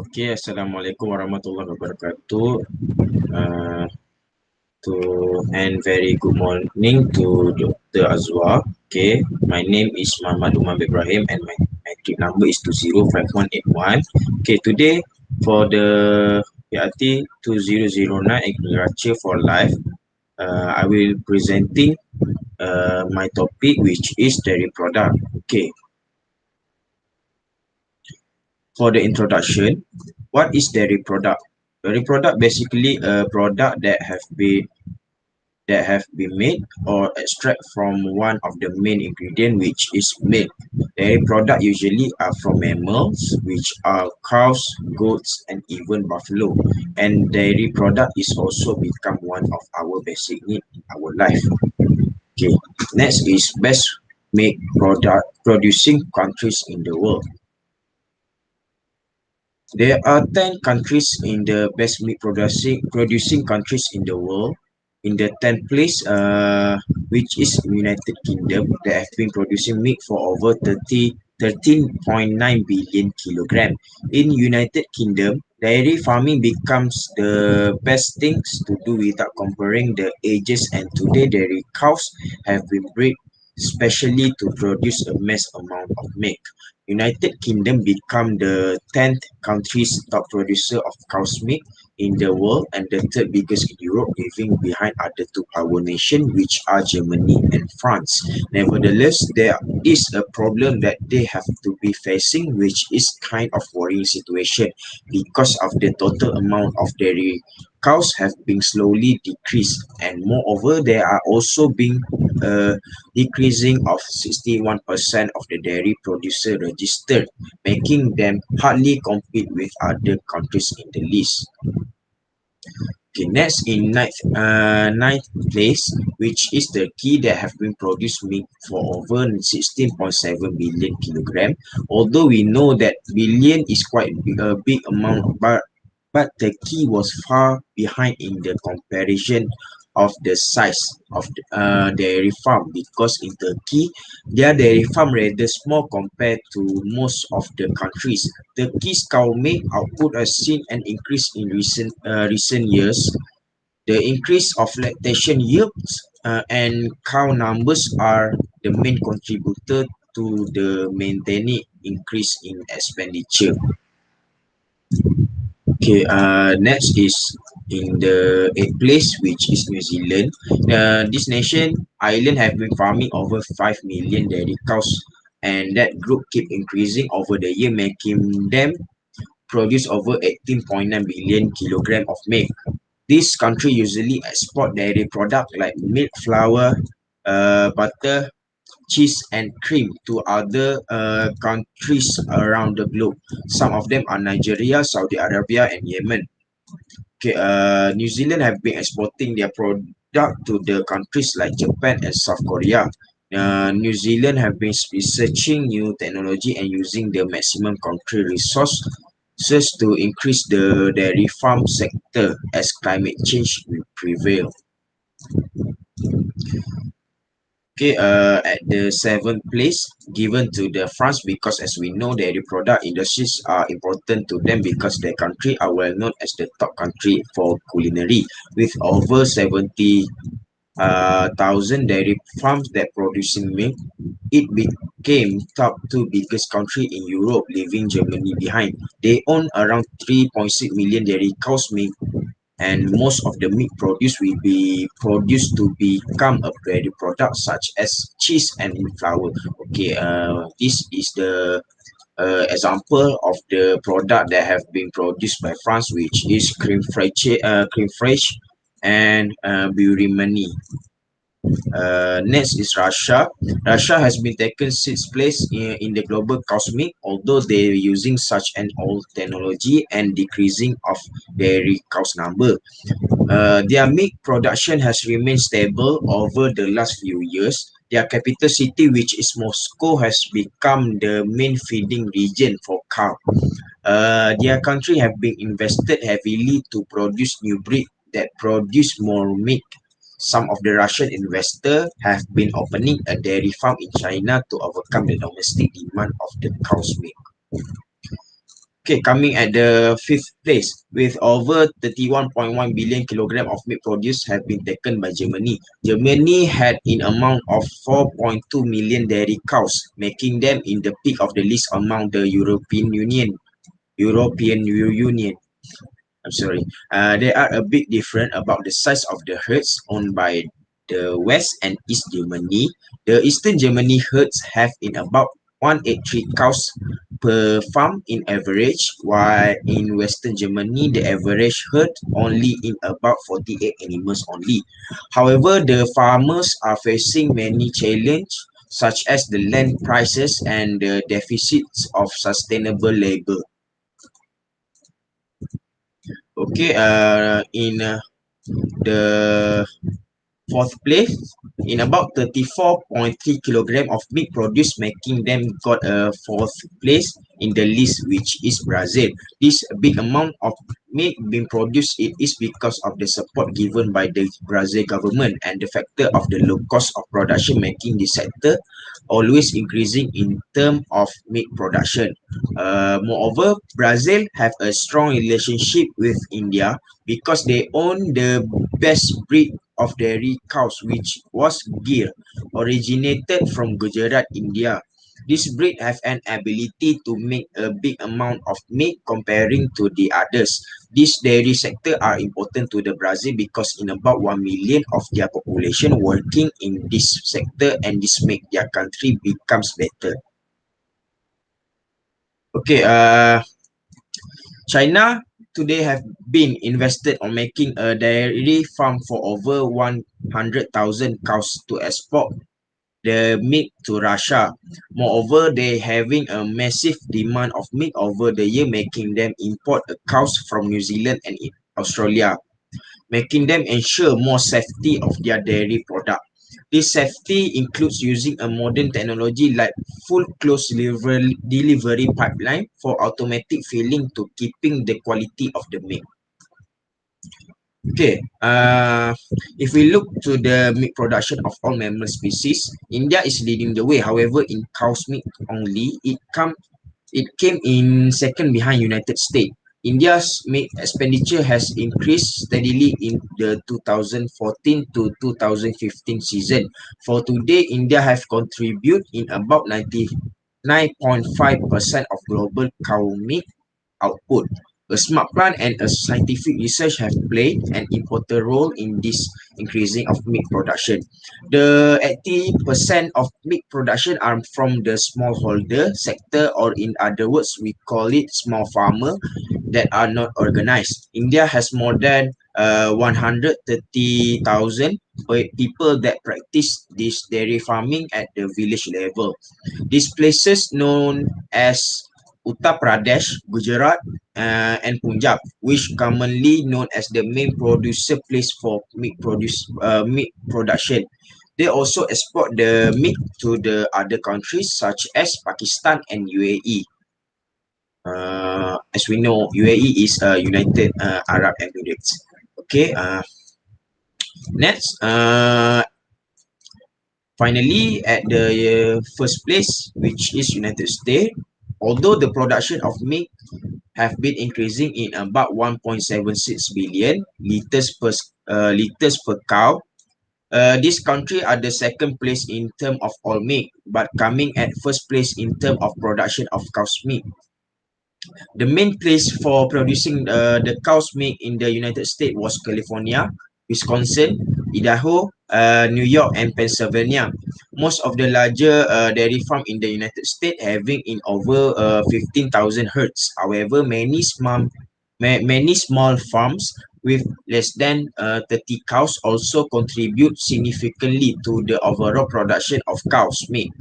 Okay, Assalamualaikum warahmatullahi wabarakatuh. Uh, to and very good morning to Dr. Azwa. Okay, my name is Muhammad IBRAHIM and my matric number is 205181. Okay, today for the PRT 2009 Agriculture for Life, I will presenting my topic which is dairy product. Okay, for the introduction, what is dairy product? Dairy product basically a product that have been made or extract from one of the main ingredient which is milk. Dairy product usually are from mammals which are cows, goats and even buffalo. And dairy product is also become one of our basic need in our life. Okay. Next is best milk product producing countries in the world. There are 10 countries in the best meat producing countries in the world. In the 10th place, which is United Kingdom, that have been producing meat for over 13.9 billion kilogram. In United Kingdom, dairy farming becomes the best things to do without comparing the ages, and today dairy cows have been bred specially to produce a mass amount of milk. United Kingdom become the 10th country's top producer of cow's milk in the world and the third biggest in Europe, leaving behind other two power nations, which are Germany and France. Nevertheless, there is a problem that they have to be facing, which is kind of worrying situation because of the total amount of dairy cows have been slowly decreased, and moreover, there are also being decreasing of 61% of the dairy producer registered, making them hardly compete with other countries in the list. Okay, next in ninth place, which is Turkey that have been produced milk for over 16.7 billion kilogram. Although we know that billion is quite a big amount, but Turkey was far behind in the comparison of the size of the dairy farm, because in Turkey their dairy farm rather small compared to most of the countries. Turkey's cow milk output has seen an increase in recent years. The increase of lactation yields and cow numbers are the main contributor to the maintaining increase in expenditure. Okay, next is in the eighth place, which is New Zealand. This nation island have been farming over 5 million dairy cows, and that group keep increasing over the year, making them produce over 18.9 billion kilogram of milk. This country usually export dairy product like milk, flour, butter, cheese and cream to other countries around the globe. Some of them are Nigeria, Saudi Arabia and Yemen. Okay, New Zealand have been exporting their product to the countries like Japan and South Korea. New Zealand have been researching new technology and using the maximum country resources to increase the dairy farm sector as climate change will prevail. Okay, at the seventh place given to the France, because as we know dairy product industries are important to them because their country are well known as the top country for culinary, with over 70 thousand dairy farms that producing milk. It became top two biggest country in Europe, leaving Germany behind. They own around 3.6 million dairy cows milk, and most of the meat produced will be produced to become a dairy product such as cheese and flour. Okay, this is the example of the product that have been produced by France, which is cream fraiche and Burimani. Next is Russia. Russia has been taken sixth place in the global cosmic, although they're using such an old technology and decreasing of dairy cows number. Their milk production has remained stable over the last few years. Their capital city, which is Moscow, has become the main feeding region for cow. Their country have been invested heavily to produce new breed that produce more milk. Some of the Russian investors have been opening a dairy farm in China to overcome the domestic demand of the cow's milk. Okay, coming at the fifth place with over 31.1 billion kilogram of meat produced have been taken by Germany. Germany had in amount of 4.2 million dairy cows, making them in the peak of the list among the European Union. European Union. I'm sorry. There are a bit different about the size of the herds owned by the West and East Germany. The Eastern Germany herds have in about 183 cows per farm in average, while in Western Germany, the average herd only in about 48 animals only. However, the farmers are facing many challenges such as the land prices and the deficits of sustainable labor. Okay, the fourth place in about 34.3 kilogram of meat produced, making them got a fourth place in the list, which is Brazil. This big amount of meat being produced, it is because of the support given by the Brazil government and the factor of the low cost of production, making the sector always increasing in term of meat production. Moreover, Brazil have a strong relationship with India because they own the best breed of dairy cows, which was Gir, originated from Gujarat, India. This breed have an ability to make a big amount of meat comparing to the others. This dairy sector are important to the Brazil because in about 1 million of their population working in this sector, and this make their country becomes better. Okay, China today have been invested on making a dairy farm for over 100,000 cows to export the meat to Russia. Moreover, they having a massive demand of meat over the year, making them import cows from New Zealand and Australia, making them ensure more safety of their dairy product. This safety includes using a modern technology like full closed delivery pipeline for automatic filling to keeping the quality of the milk. Okay, if we look to the meat production of all mammal species, India is leading the way. However, in cow's meat only, it came in second behind United States. India's meat expenditure has increased steadily in the 2014 to 2015 season. For today, India have contributed in about 99.5% of global cow meat output. A smart plan and a scientific research have played an important role in this increasing of meat production. The 80% of meat production are from the smallholder sector, or in other words, we call it small farmer that are not organized. India has more than 130,000 people that practice this dairy farming at the village level. These places known as Uttar Pradesh, Gujarat, and Punjab, which commonly known as the main producer place for meat production. They also export the meat to the other countries such as Pakistan and UAE. As we know, UAE is United Arab Emirates. Okay. Next, finally, at the first place, which is United States, although the production of meat have been increasing in about 1.76 billion liters per cow. This country are the second place in term of all meat, but coming at first place in term of production of cow's meat. The main place for producing the cow's milk in the United States was California, Wisconsin, Idaho, New York, and Pennsylvania. Most of the larger dairy farm in the United States having in over 15,000 herds. However, many small farms with less than 30 cows also contribute significantly to the overall production of cow's milk.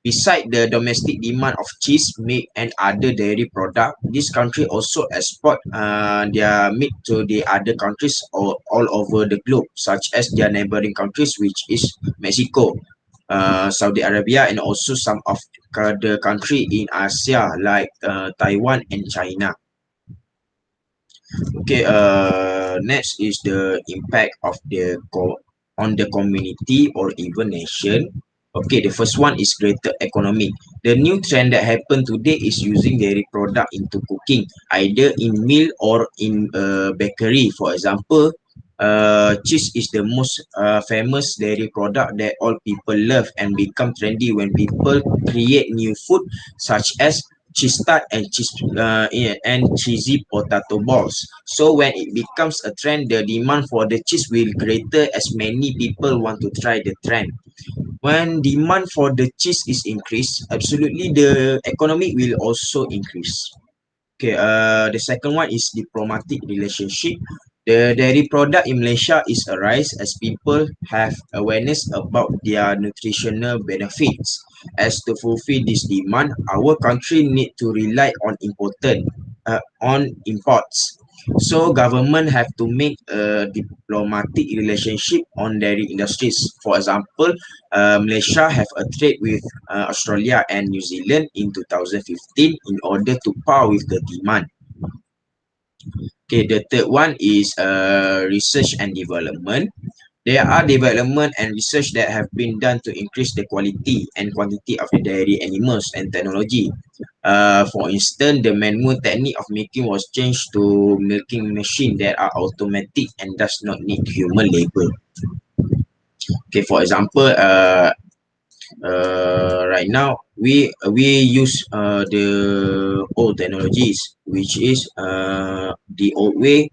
Beside the domestic demand of cheese, milk, and other dairy products, this country also export their meat to the other countries all over the globe, such as their neighboring countries, which is Mexico, Saudi Arabia, and also some of the country in Asia like Taiwan and China. Okay, next is the impact of on the community or even nation. Okay, the first one is greater economic. The new trend that happened today is using dairy product into cooking, either in meal or in bakery. For example, cheese is the most famous dairy product that all people love and become trendy when people create new food such as cheese tart and cheesy potato balls. So when it becomes a trend, the demand for the cheese will greater as many people want to try the trend. When demand for the cheese is increased, absolutely the economy will also increase. Okay, the second one is diplomatic relationship. The dairy product in Malaysia is a rise as people have awareness about their nutritional benefits. As to fulfill this demand, our country need to rely on imports. So government have to make a diplomatic relationship on dairy industries. For example, Malaysia have a trade with Australia and New Zealand in 2015 in order to par with the demand. Okay, the third one is research and development. There are development and research that have been done to increase the quality and quantity of the dairy animals and technology. For instance, the manual technique of milking was changed to milking machine that are automatic and does not need human labor. Okay, for example, right now we use the old technologies, which is the old way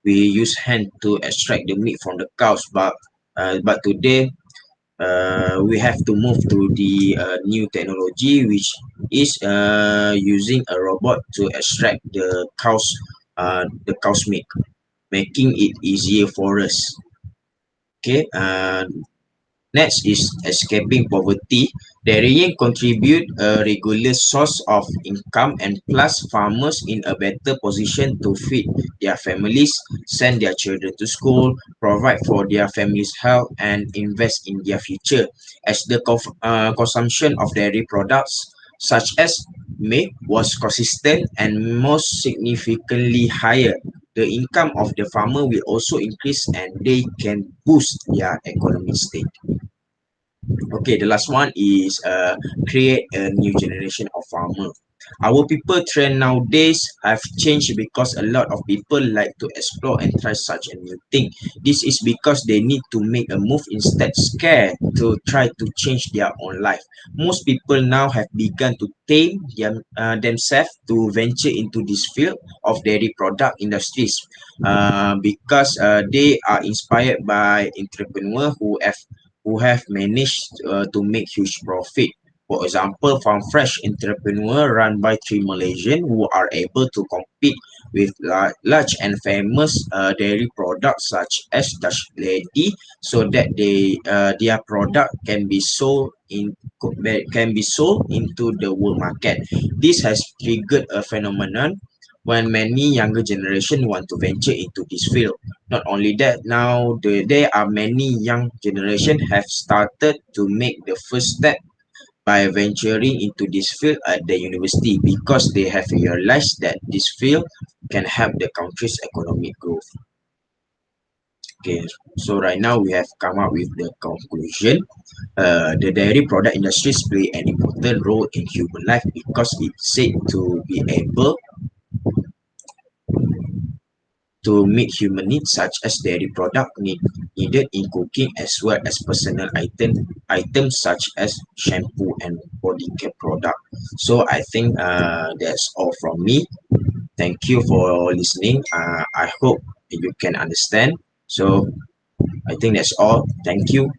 we use hand to extract the meat from the cows, but today we have to move to the new technology, which is using a robot to extract the cow's milk, making it easier for us. Okay, next is escaping poverty. Dairying contribute a regular source of income and plus farmers in a better position to feed their families, send their children to school, provide for their families' health, and invest in their future. As the consumption of dairy products such as milk was consistent and most significantly higher, the income of the farmer will also increase and they can boost their economic state. Okay, the last one is create a new generation of farmer. Our people trend nowadays have changed because a lot of people like to explore and try such a new thing. This is because they need to make a move instead scared to try to change their own life. Most people now have begun to tame themselves to venture into this field of dairy product industries because they are inspired by entrepreneurs who have managed to make huge profit. For example, Farm Fresh entrepreneur run by three Malaysians who are able to compete with large and famous dairy products such as Dutch Lady, so that their product can be sold into the world market. This has triggered a phenomenon when many younger generation want to venture into this field. Not only that, now there are many young generation have started to make the first step by venturing into this field at the university because they have realized that this field can help the country's economic growth. Okay, so right now we have come up with the conclusion. The dairy product industries play an important role in human life because it's said to be able to meet human needs such as dairy product needed in cooking as well as personal items such as shampoo and body care product. So I think that's all from me. Thank you for listening. I hope you can understand. So I think that's all. Thank you.